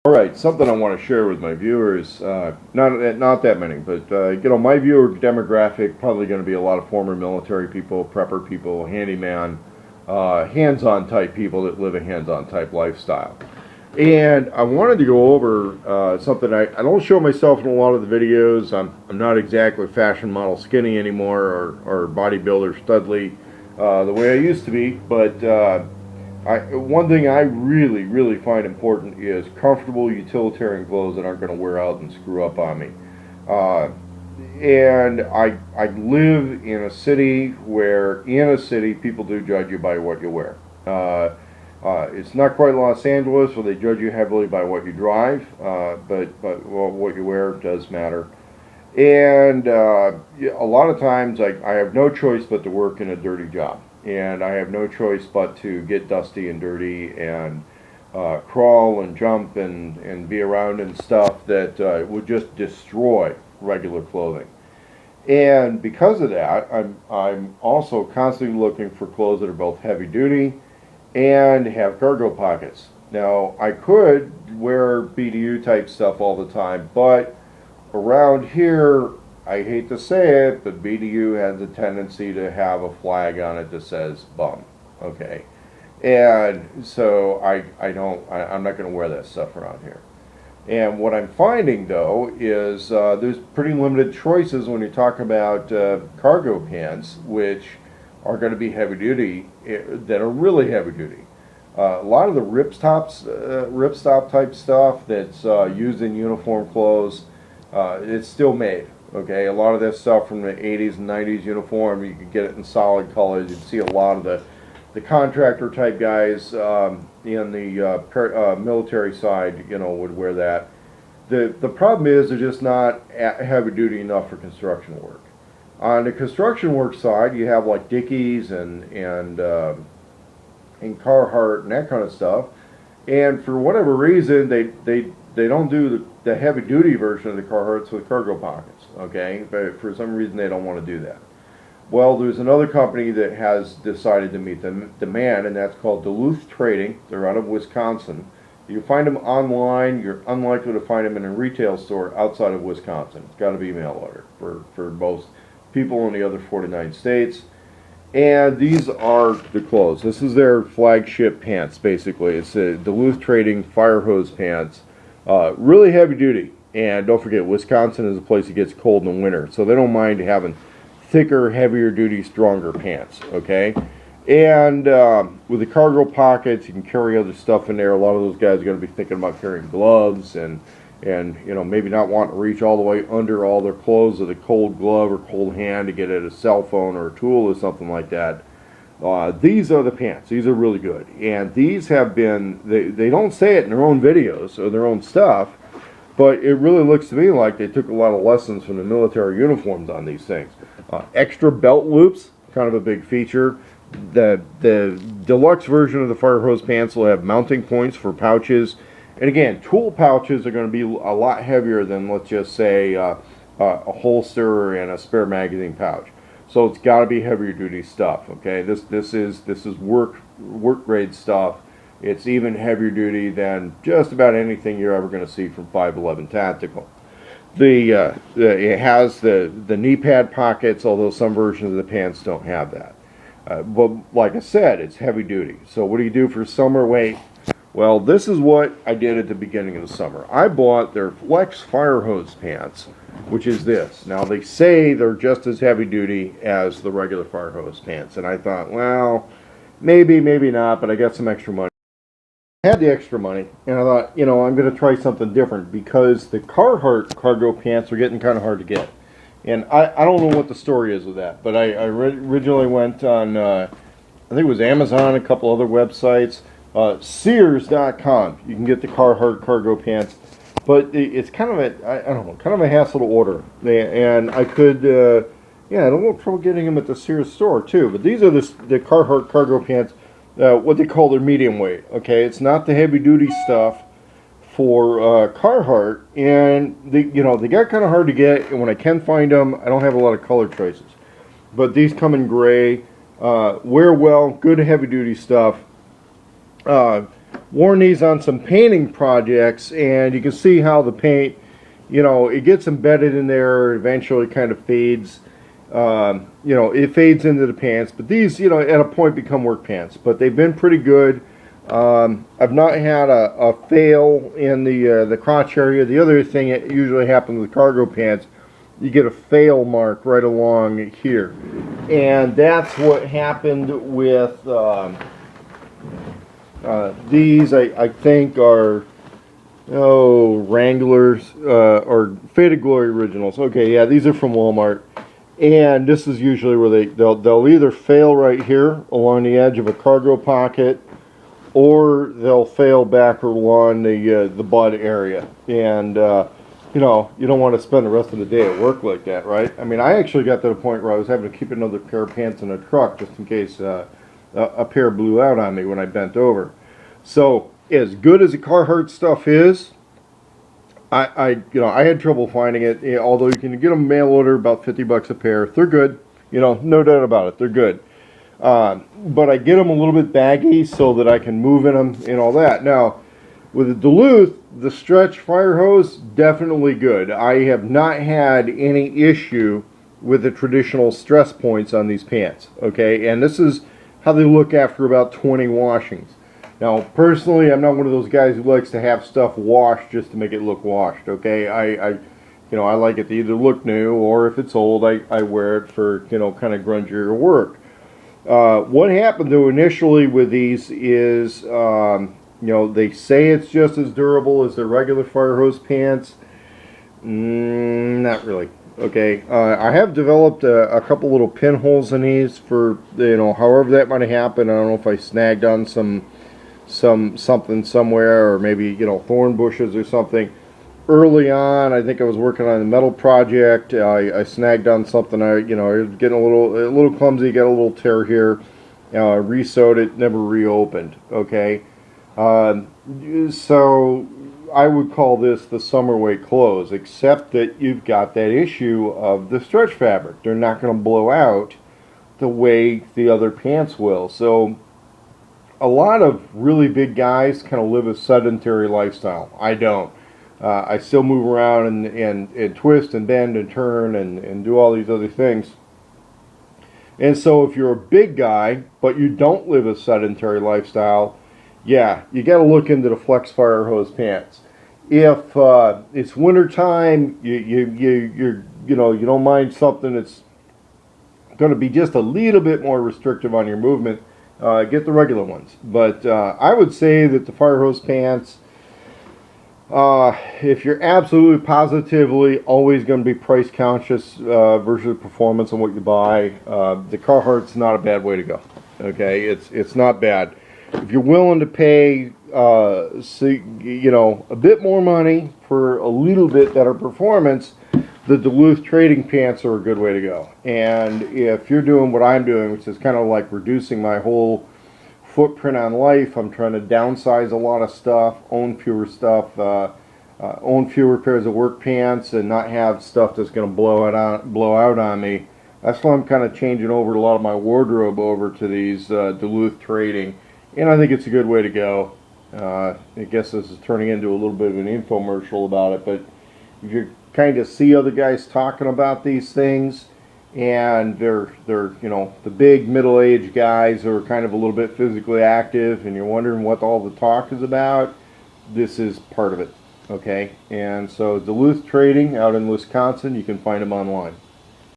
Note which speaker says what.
Speaker 1: All right, something I want to share with my viewers, not that many, but my viewer demographic probably going to be a lot of former military people, prepper people, handyman, hands-on type people that live a hands-on type lifestyle. And I wanted to go over something I don't show myself in a lot of the videos. I'm not exactly fashion model skinny anymore or bodybuilder studly the way I used to be, but one thing I really find important is comfortable utilitarian clothes that aren't going to wear out and screw up on me. Uh, and I live in a city where, people do judge you by what you wear. It's not quite Los Angeles where they judge you heavily by what you drive, but what you wear does matter. And a lot of times I have no choice but to work in a dirty job. And I have no choice but to get dusty and dirty and crawl and jump and be around in stuff that would just destroy regular clothing. And because of that, I'm also constantly looking for clothes that are both heavy duty and have cargo pockets. Now, I could wear BDU type stuff all the time, but around here, I hate to say it, but BDU has a tendency to have a flag on it that says bum. Okay. And so I'm not going to wear that stuff around here. And what I'm finding though is there's pretty limited choices when you talk about cargo pants, which are going to be heavy duty, that are really heavy duty. A lot of the ripstop type stuff that's used in uniform clothes, it's still made. Okay, a lot of this stuff from the 80s and 90s uniform, you could get it in solid colors. You'd see a lot of the contractor type guys in the military side, would wear that. The problem is they're just not heavy duty enough for construction work. On the construction work side, you have like Dickies and Carhartt and that kind of stuff. And for whatever reason, they don't do the heavy duty version of the Carhartts with cargo pockets. Okay, but for some reason they don't want to do that. Well, there's another company that has decided to meet the demand, and that's called Duluth Trading. They're out of Wisconsin. You find them online. You're unlikely to find them in a retail store outside of Wisconsin. It's got to be mail order for most people in the other 49 states. And these are the clothes. This is their flagship pants, basically. It's a Duluth Trading fire hose pants. Really heavy duty. And don't forget, Wisconsin is a place that gets cold in the winter. So they don't mind having thicker, heavier duty, stronger pants. Okay? And with the cargo pockets, you can carry other stuff in there. A lot of those guys are going to be thinking about carrying gloves and maybe not wanting to reach all the way under all their clothes with a cold glove or cold hand to get at a cell phone or a tool or something like that. These are the pants. These are really good. And these have been, they don't say it in their own videos or their own stuff, but it really looks to me like they took a lot of lessons from the military uniforms on these things. Extra belt loops, kind of a big feature. The deluxe version of the fire hose pants will have mounting points for pouches. And again, tool pouches are going to be a lot heavier than, let's just say, a holster and a spare magazine pouch. So it's got to be heavier duty stuff. Okay, this is work grade stuff. It's even heavier duty than just about anything you're ever going to see from 511 Tactical. It has the knee pad pockets, although some versions of the pants don't have that. But like I said, it's heavy duty. So what do you do for summer weight? Well, this is what I did at the beginning of the summer. I bought their Flex fire hose pants, which is this. Now, they say they're just as heavy duty as the regular fire hose pants. And I thought, well, maybe not, but I got some extra money. I had the extra money, and I thought, I'm going to try something different because the Carhartt cargo pants are getting kind of hard to get. And I don't know what the story is with that, but I originally went on, I think it was Amazon, a couple other websites. Sears.com. You can get the Carhartt cargo pants, but it's kind of kind of a hassle to order. And I could, I don't have trouble getting them at the Sears store too. But these are the Carhartt cargo pants, what they call their medium weight. Okay, it's not the heavy duty stuff for Carhartt, and they got kind of hard to get. And when I can find them, I don't have a lot of color choices. But these come in gray, wear well, good heavy duty stuff. worn these on some painting projects, and you can see how the paint, you know, it gets embedded in there, eventually kind of fades. You know, it fades into the pants, but these, you know, at a point become work pants. But they've been pretty good. I've not had a fail in the crotch area. The other thing that usually happens with cargo pants, you get a fail mark right along here, and that's what happened with these. I think are Wranglers or Faded Glory Originals. Okay, yeah, these are from Walmart, and this is usually where they'll either fail right here along the edge of a cargo pocket, or they'll fail back along the butt area, and you know, you don't want to spend the rest of the day at work like that, right? I mean, I actually got to the point where I was having to keep another pair of pants in the truck just in case a pair blew out on me when I bent over. So, as good as the Carhartt stuff is, I had trouble finding it. Although you can get them mail order, about $50 a pair. They're good, you know, no doubt about it. They're good. But I get them a little bit baggy so that I can move in them and all that. Now, with the Duluth, the stretch fire hose, definitely good. I have not had any issue with the traditional stress points on these pants, okay? And this is how they look after about 20 washings. Now, personally, I'm not one of those guys who likes to have stuff washed just to make it look washed, okay? I like it to either look new, or if it's old, I wear it for, you know, kind of grungier work. What happened though initially with these is, you know, they say it's just as durable as the regular fire hose pants. Not really. Okay, I have developed a couple little pinholes in these for, you know, however that might have happened. I don't know if I snagged on something somewhere, or maybe, you know, thorn bushes or something. Early on, I think I was working on a metal project. I snagged on something. I was getting a little clumsy. Got a little tear here. I re-sewed it. Never reopened. Okay, so I would call this the summer weight clothes, except that you've got that issue of the stretch fabric. They're not going to blow out the way the other pants will. So a lot of really big guys kind of live a sedentary lifestyle. I don't. I still move around and twist and bend and turn and do all these other things. And so if you're a big guy, but you don't live a sedentary lifestyle, yeah, you got to look into the flex fire hose pants. If it's winter time, you don't mind something that's going to be just a little bit more restrictive on your movement, get the regular ones. But I would say that the fire hose pants, if you're absolutely positively always going to be price conscious versus performance on what you buy, the Carhartt's not a bad way to go. Okay, it's not bad. If you're willing to pay, a bit more money for a little bit better performance, the Duluth Trading pants are a good way to go. And if you're doing what I'm doing, which is kind of like reducing my whole footprint on life, I'm trying to downsize a lot of stuff, own fewer stuff, own fewer pairs of work pants, and not have stuff that's going to blow out on me. That's why I'm kind of changing over a lot of my wardrobe over to these Duluth Trading, and I think it's a good way to go. I guess this is turning into a little bit of an infomercial about it, but if you kind of see other guys talking about these things, and they're the big middle-aged guys who are kind of a little bit physically active, and you're wondering what all the talk is about, this is part of it. Okay, and so Duluth Trading out in Wisconsin, you can find them online.